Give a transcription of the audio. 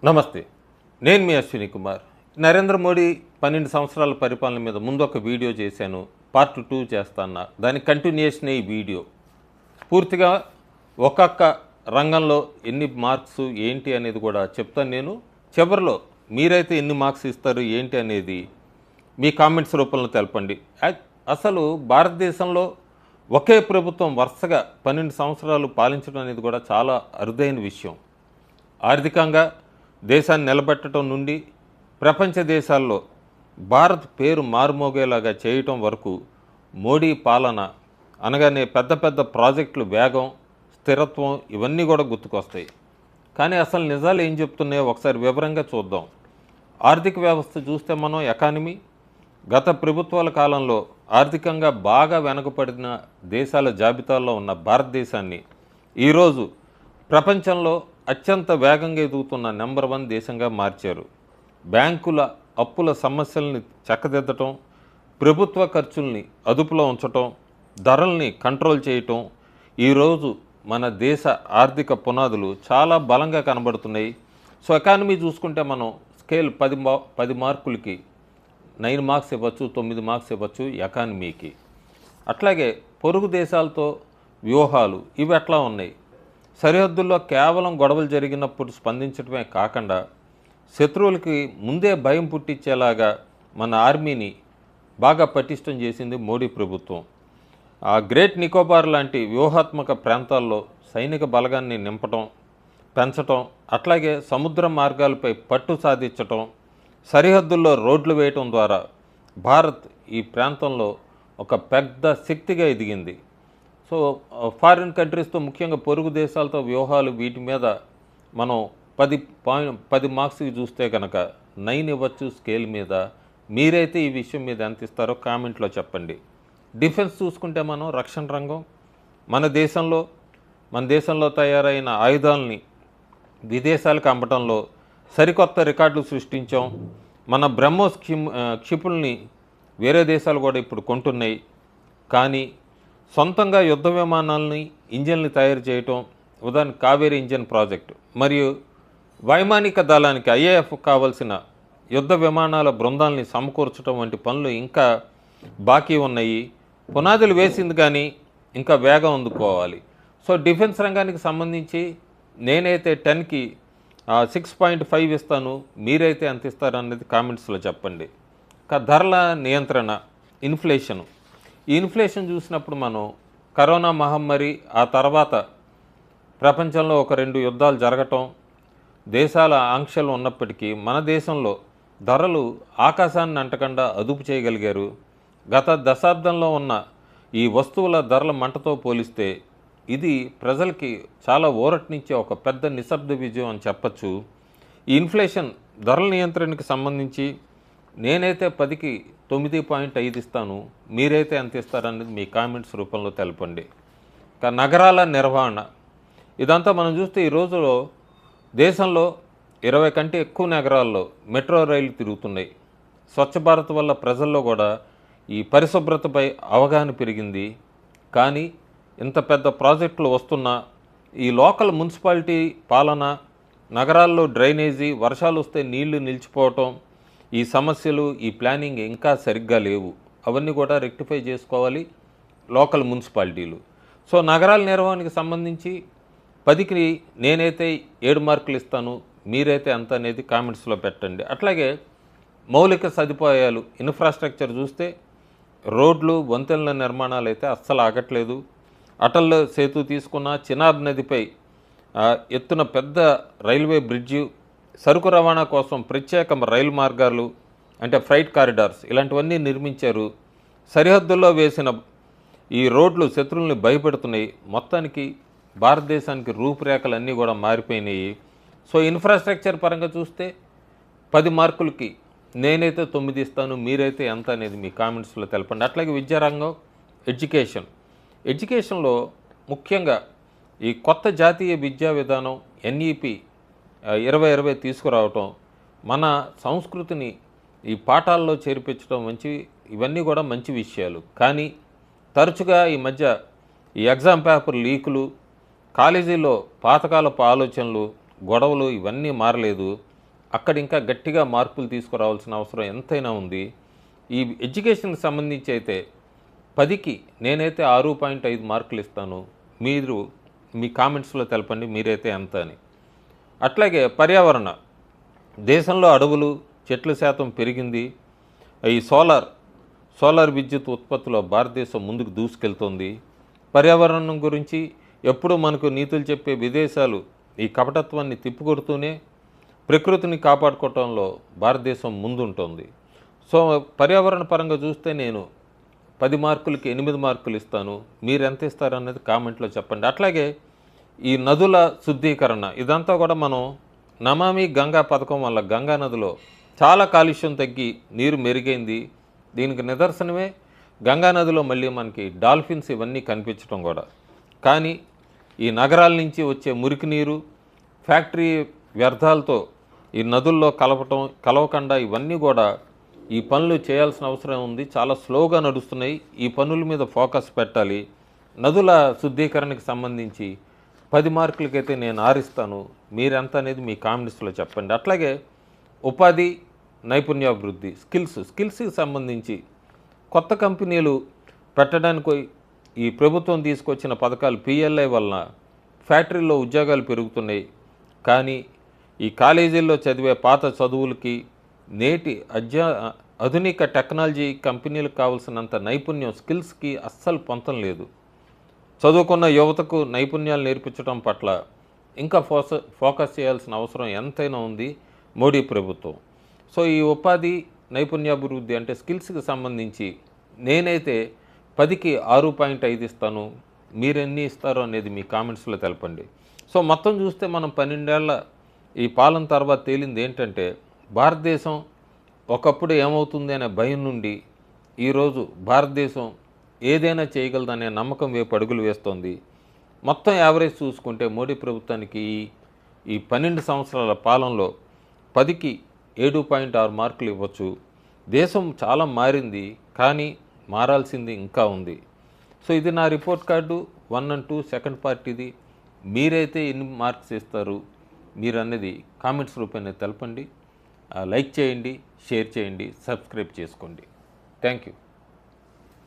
నమస్తే. నేను మీ అశ్విని కుమార్. నరేంద్ర మోడీ 12 సంవత్సరాల పరిపాలన మీద ముందు ఒక వీడియో చేశాను. పార్ట్ 2 చేస్తాను. దాని కంటిన్యూషనే ఈ వీడియో. పూర్తిగా ఒక్కొక్క రంగంలో ఎన్ని మార్క్స్ ఏంటి అనేది కూడా చెప్తాను నేను. చివరిలో మీరైతే ఎన్ని మార్క్స్ ఇస్తారు ఏంటి అనేది మీ కామెంట్స్ రూపంలో తెలపండి. అసలు భారతదేశంలో ఒకే ప్రభుత్వం వరుసగా 12 సంవత్సరాలు పాలించడం అనేది కూడా చాలా అరుదైన విషయం. ఆర్థికంగా దేశాన్ని నిలబెట్టడం నుండి ప్రపంచ దేశాల్లో భారత్ పేరు మారుమోగేలాగా చేయటం వరకు మోడీ పాలన అనగానే పెద్ద పెద్ద ప్రాజెక్టులు వేగం, స్థిరత్వం ఇవన్నీ కూడా గుర్తుకొస్తాయి. కానీ అసలు నిజాలు ఏం చెప్తున్నాయో ఒకసారి వివరంగా చూద్దాం. ఆర్థిక వ్యవస్థ చూస్తే మనం ఎకానమీ గత ప్రభుత్వాల కాలంలో ఆర్థికంగా బాగా వెనుకబడిన దేశాల జాబితాలో ఉన్న భారతదేశాన్ని ఈరోజు ప్రపంచంలో అత్యంత వేగంగా ఎదుగుతున్న నెంబర్ 1 దేశంగా మార్చారు. బ్యాంకుల అప్పుల సమస్యల్ని చక్కదిద్దటం, ప్రభుత్వ ఖర్చుల్ని అదుపులో ఉంచటం, ధరల్ని కంట్రోల్ చేయటం ఈరోజు మన దేశ ఆర్థిక పునాదులు చాలా బలంగా కనబడుతున్నాయి. సో ఎకానమీ చూసుకుంటే మనం స్కేల్ 10 మార్కులకి 9 మార్క్స్ ఇవ్వచ్చు, 9 మార్క్స్ ఇవ్వచ్చు ఎకానమీకి. అట్లాగే పొరుగు దేశాలతో వ్యూహాలు ఇవి ఎట్లా ఉన్నాయి? సరిహద్దుల్లో కేవలం గొడవలు జరిగినప్పుడు స్పందించడమే కాకుండా శత్రువులకి ముందే భయం పుట్టించేలాగా మన ఆర్మీని బాగా పటిష్టం చేసింది మోడీ ప్రభుత్వం. ఆ గ్రేట్ నికోబార్ లాంటి వ్యూహాత్మక ప్రాంతాల్లో సైనిక బలగాన్ని నింపటం, పెంచటం, అట్లాగే సముద్ర మార్గాలపై పట్టు సాధించటం, సరిహద్దుల్లో రోడ్లు వేయటం ద్వారా భారత్ ఈ ప్రాంతంలో ఒక పెద్ద శక్తిగా ఎదిగింది. సో ఫారిన్ కంట్రీస్తో ముఖ్యంగా పొరుగు దేశాలతో వ్యూహాలు వీటి మీద మనం 10 మార్క్స్కి చూస్తే కనుక 9 ఇవ్వచ్చు స్కేల్ మీద. మీరైతే ఈ విషయం మీద ఎంత ఇస్తారో కామెంట్లో చెప్పండి. డిఫెన్స్ చూసుకుంటే మనం రక్షణ రంగం మన దేశంలో తయారైన ఆయుధాలని విదేశాలకు అమ్మటంలో సరికొత్త రికార్డులు సృష్టించాం. మన బ్రహ్మోస్ క్షిపుల్ని వేరే దేశాలు కూడా ఇప్పుడు కొంటున్నాయి. కానీ సొంతంగా యుద్ధ విమానాలని ఇంజన్లు తయారు చేయటం, ఉదాహరణకు కావేరీ ఇంజన్ ప్రాజెక్టు, మరియు వైమానిక దళానికి ఐఏఎఫ్ కావాల్సిన యుద్ధ విమానాల బృందాలని సమకూర్చడం వంటి పనులు ఇంకా బాకీ ఉన్నాయి. పునాదులు వేసింది కానీ ఇంకా వేగం అందుకోవాలి. సో డిఫెన్స్ రంగానికి సంబంధించి నేనైతే 10కి 6.5 ఇస్తాను. మీరైతే ఎంత ఇస్తారు అనేది కామెంట్స్లో చెప్పండి. ధరల నియంత్రణ, ఇన్ఫ్లేషను. ఈ ఇన్ఫ్లేషన్ చూసినప్పుడు మనం కరోనా మహమ్మారి, ఆ తర్వాత ప్రపంచంలో ఒక 2 యుద్ధాలు జరగటం, దేశాల ఆంక్షలు ఉన్నప్పటికీ మన దేశంలో ధరలు ఆకాశాన్ని అంటకుండా అదుపు చేయగలిగారు. గత దశాబ్దంలో ఉన్న ఈ వస్తువుల ధరల మంటతో పోలిస్తే ఇది ప్రజలకి చాలా ఊరటనిచ్చే ఒక పెద్ద నిశ్శబ్ద విజయం అని చెప్పచ్చు. ఈ ఇన్ఫ్లేషన్ ధరల నియంత్రణకి సంబంధించి నేనైతే 10కి 9.5 ఇస్తాను. మీరైతే ఎంత ఇస్తారనేది మీ కామెంట్స్ రూపంలో తెలపండి. నగరాల నిర్వహణ ఇదంతా మనం చూస్తే ఈ రోజులో దేశంలో 20 కంటే ఎక్కువ నగరాల్లో మెట్రో రైలు తిరుగుతున్నాయి. స్వచ్ఛ భారత్ వల్ల ప్రజల్లో కూడా ఈ పరిశుభ్రతపై అవగాహన పెరిగింది. కానీ ఇంత పెద్ద ప్రాజెక్టులు వస్తున్నా ఈ లోకల్ మున్సిపాలిటీ పాలన, నగరాల్లో డ్రైనేజీ, వర్షాలు వస్తే నీళ్లు నిలిచిపోవటం, ఈ సమస్యలు, ఈ ప్లానింగ్ ఇంకా సరిగ్గా లేవు. అవన్నీ కూడా రెక్టిఫై చేసుకోవాలి లోకల్ మున్సిపాలిటీలు. సో నగరాల నిర్వహణకి సంబంధించి 10కి నేనైతే 7 మార్కులు ఇస్తాను. మీరైతే ఎంత అనేది కామెంట్స్లో పెట్టండి. అట్లాగే మౌలిక సదుపాయాలు, ఇన్ఫ్రాస్ట్రక్చర్ చూస్తే రోడ్లు, వంతెనల నిర్మాణాలు అయితే అస్సలు ఆగట్లేదు. అటల్ సేతు తీసుకున్న, చినాబ్ నదిపై ఎత్తున పెద్ద రైల్వే బ్రిడ్జి, సరుకు రవాణా కోసం ప్రత్యేక రైలు మార్గాలు అంటే ఫ్రైట్ కారిడార్స్ ఇలాంటివన్నీ నిర్మించారు. సరిహద్దుల్లో వేసిన ఈ రోడ్లు శత్రువుల్ని భయపెడుతున్నాయి. మొత్తానికి భారతదేశానికి రూపురేఖలన్నీ కూడా మారిపోయినాయి. సో ఇన్ఫ్రాస్ట్రక్చర్ పరంగా చూస్తే 10 మార్కులకి నేనైతే 9 ఇస్తాను. మీరైతే ఎంత అనేది మీ కామెంట్స్లో తెలపండి. అట్లాగే విద్యారంగం, ఎడ్యుకేషన్లో ముఖ్యంగా ఈ కొత్త జాతీయ విద్యా విధానం NEP 2020 తీసుకురావటం, మన సంస్కృతిని ఈ పాఠాల్లో చేర్పించడం ఇవన్నీ కూడా మంచి విషయాలు. కానీ తరచుగా ఈ మధ్య ఈ ఎగ్జామ్ పేపర్ లీకులు, కాలేజీలో పాతకాలపు ఆలోచనలు, గొడవలు ఇవన్నీ మారలేదు. అక్కడ ఇంకా గట్టిగా మార్పులు తీసుకురావాల్సిన అవసరం ఎంతైనా ఉంది. ఈ ఎడ్యుకేషన్కి సంబంధించి అయితే 10కి నేనైతే 6.5 మార్కులు ఇస్తాను. మీరు మీ కామెంట్స్లో తెలపండి మీరైతే ఎంత అని. అట్లాగే పర్యావరణ, దేశంలో అడవులు చెట్ల శాతం పెరిగింది. ఈ సోలార్ విద్యుత్ ఉత్పత్తిలో భారతదేశం ముందుకు దూసుకెళ్తోంది. పర్యావరణం గురించి ఎప్పుడూ మనకు నీతులు చెప్పే విదేశాలు ఈ కపటత్వాన్ని తిప్పికొడుతూనే ప్రకృతిని కాపాడుకోవటంలో భారతదేశం ముందుంటుంది. సో పర్యావరణ పరంగా చూస్తే నేను 10 మార్కులకి 8 మార్కులు ఇస్తాను. మీరు ఎంత ఇస్తారనేది కామెంట్లో చెప్పండి. అట్లాగే ఈ నదుల శుద్ధీకరణ ఇదంతా కూడా మనం నమామి గంగా పథకం వల్ల గంగా నదిలో చాలా కాలుష్యం తగ్గి నీరు మెరుగైంది. దీనికి నిదర్శనమే గంగా నదిలో మళ్ళీ మనకి డాల్ఫిన్స్ ఇవన్నీ కనిపించడం కూడా. కానీ ఈ నగరాల నుంచి వచ్చే మురికి నీరు, ఫ్యాక్టరీ వ్యర్థాలతో ఈ నదుల్లో కలవకుండా ఇవన్నీ కూడా ఈ పనులు చేయాల్సిన అవసరం ఉంది. చాలా స్లోగా నడుస్తున్నాయి. ఈ పనుల మీద ఫోకస్ పెట్టాలి. నదుల శుద్ధీకరణకి సంబంధించి 10 మార్కులకైతే నేను 6 ఇస్తాను. మీరెంత అనేది మీ కామెంట్స్లో చెప్పండి. అట్లాగే ఉపాధి, నైపుణ్యాభివృద్ధి, స్కిల్స్కి సంబంధించి కొత్త కంపెనీలు పెట్టడానికి ఈ ప్రభుత్వం తీసుకొచ్చిన పథకాలు PLI వలన ఫ్యాక్టరీల్లో ఉద్యోగాలు పెరుగుతున్నాయి. కానీ ఈ కాలేజీల్లో చదివే పాత చదువులకి నేటి ఆధునిక టెక్నాలజీ కంపెనీలకు కావాల్సినంత నైపుణ్యం స్కిల్స్కి అస్సలు పొంతం లేదు. చదువుకున్న యువతకు నైపుణ్యాలు నేర్పించడం పట్ల ఇంకా ఫోకస్ చేయాల్సిన అవసరం ఎంతైనా ఉంది మోడీ ప్రభుత్వం. సో ఈ ఉపాధి, నైపుణ్యాభివృద్ధి అంటే స్కిల్స్కి సంబంధించి నేనైతే 10కి 6.5 ఇస్తాను. మీరెన్ని ఇస్తారో అనేది మీ కామెంట్స్లో తెలపండి. సో మొత్తం చూస్తే మనం 12 ఏళ్ల ఈ పాలన తర్వాత తేలింది ఏంటంటే భారతదేశం ఒకప్పుడు ఏమవుతుంది అనే భయం నుండి ఈరోజు భారతదేశం ఏదైనా చేయగలదనే నమ్మకం వైపు అడుగులు వేస్తోంది. మొత్తం యావరేజ్ చూసుకుంటే మోడీ ప్రభుత్వానికి ఈ 12 సంవత్సరాల పాలనలో 10కి 7.6 మార్కులు ఇవ్వచ్చు. దేశం చాలా మారింది, కానీ మారాల్సింది ఇంకా ఉంది. సో ఇది నా report card 1 and 2 second part ఇది. మీరైతే ఎన్ని మార్క్స్ ఇస్తారు మీరు అనేది కామెంట్స్ రూపంలో తెలపండి. లైక్ చేయండి, షేర్ చేయండి, సబ్స్క్రైబ్ చేసుకోండి. Thank you.